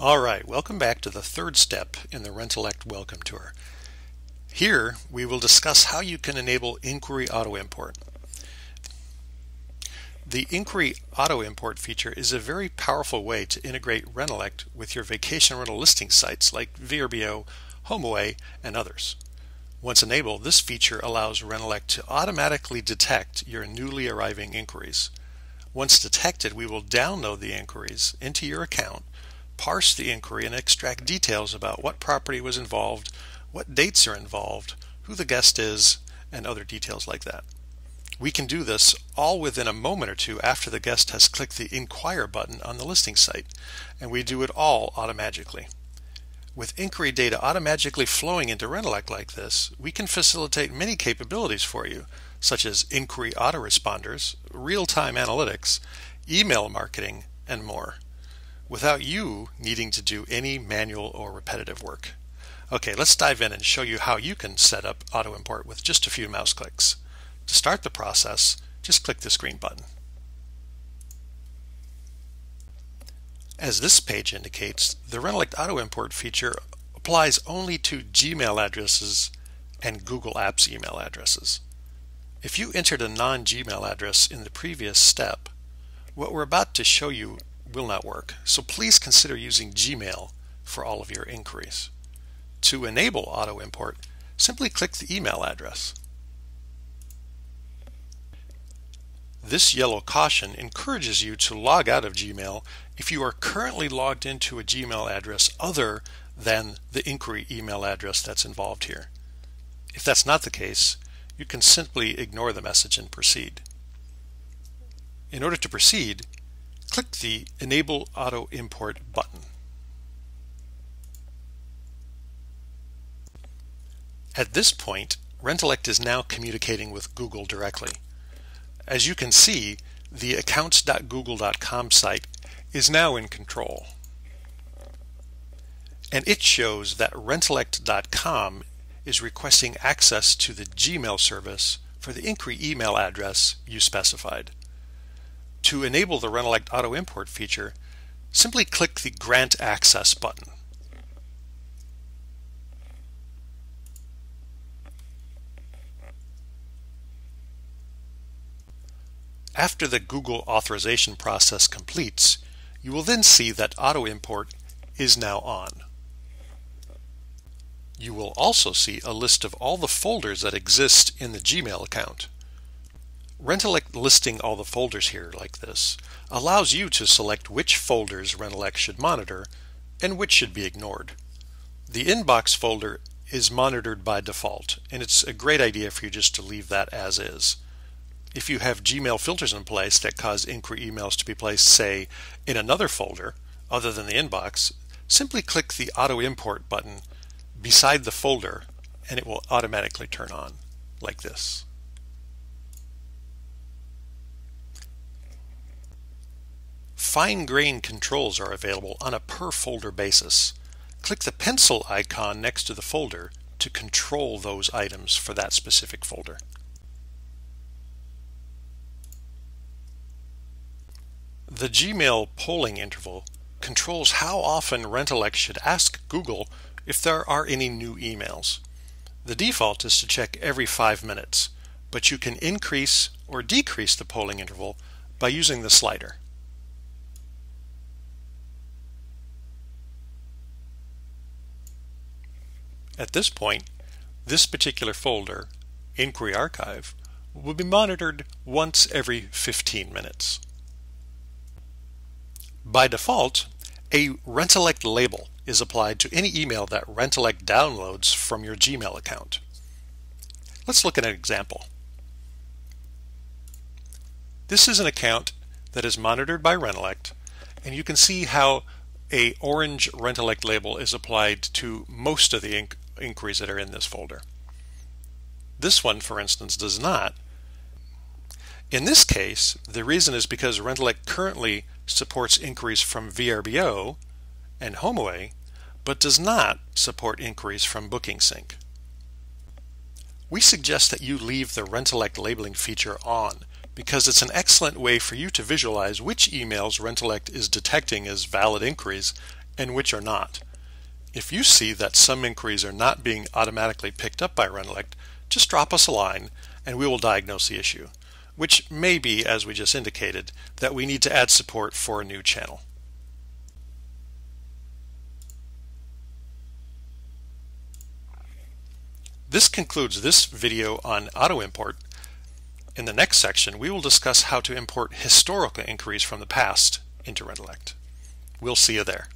Alright, welcome back to the third step in the Rentallect Welcome Tour. Here we will discuss how you can enable Inquiry Auto Import. The Inquiry Auto Import feature is a very powerful way to integrate Rentallect with your vacation rental listing sites like VRBO, HomeAway, and others. Once enabled, this feature allows Rentallect to automatically detect your newly arriving inquiries. Once detected, we will download the inquiries into your account, parse the inquiry, and extract details about what property was involved, what dates are involved, who the guest is, and other details like that. We can do this all within a moment or two after the guest has clicked the Inquire button on the listing site, and we do it all automatically. With inquiry data automatically flowing into Rentallect like this, we can facilitate many capabilities for you, such as inquiry autoresponders, real-time analytics, email marketing, and more, without you needing to do any manual or repetitive work. Okay, let's dive in and show you how you can set up auto import with just a few mouse clicks. To start the process, just click this green button. As this page indicates, the Rentallect auto import feature applies only to Gmail addresses and Google Apps email addresses. If you entered a non-Gmail address in the previous step, what we're about to show you will not work, so please consider using Gmail for all of your inquiries. To enable auto import, simply click the email address. This yellow caution encourages you to log out of Gmail if you are currently logged into a Gmail address other than the inquiry email address that's involved here. If that's not the case, you can simply ignore the message and proceed. In order to proceed, click the Enable Auto Import button. At this point, Rentallect is now communicating with Google directly. As you can see, the accounts.google.com site is now in control. And it shows that Rentallect.com is requesting access to the Gmail service for the inquiry email address you specified. To enable the Rentallect Auto Import feature, simply click the Grant Access button. After the Google authorization process completes, you will then see that Auto Import is now on. You will also see a list of all the folders that exist in the Gmail account. Rentallect listing all the folders here like this allows you to select which folders Rentallect should monitor and which should be ignored. The inbox folder is monitored by default, and it's a great idea for you just to leave that as is. If you have Gmail filters in place that cause inquiry emails to be placed, say, in another folder other than the inbox, simply click the Auto Import button beside the folder and it will automatically turn on like this. Fine-grained controls are available on a per-folder basis. Click the pencil icon next to the folder to control those items for that specific folder. The Gmail polling interval controls how often Rentallect should ask Google if there are any new emails. The default is to check every 5 minutes, but you can increase or decrease the polling interval by using the slider. At this point, this particular folder, Inquiry Archive, will be monitored once every 15 minutes. By default, a Rentallect label is applied to any email that Rentallect downloads from your Gmail account. Let's look at an example. This is an account that is monitored by Rentallect, and you can see how an orange Rentallect label is applied to most of the inquiries that are in this folder. This one, for instance, does not. In this case, the reason is because Rentallect currently supports inquiries from VRBO and HomeAway, but does not support inquiries from BookingSync. We suggest that you leave the Rentallect labeling feature on because it's an excellent way for you to visualize which emails Rentallect is detecting as valid inquiries and which are not. If you see that some inquiries are not being automatically picked up by Rentallect, just drop us a line and we will diagnose the issue, which may be, as we just indicated, that we need to add support for a new channel. This concludes this video on auto import. In the next section, we will discuss how to import historical inquiries from the past into Rentallect. We'll see you there.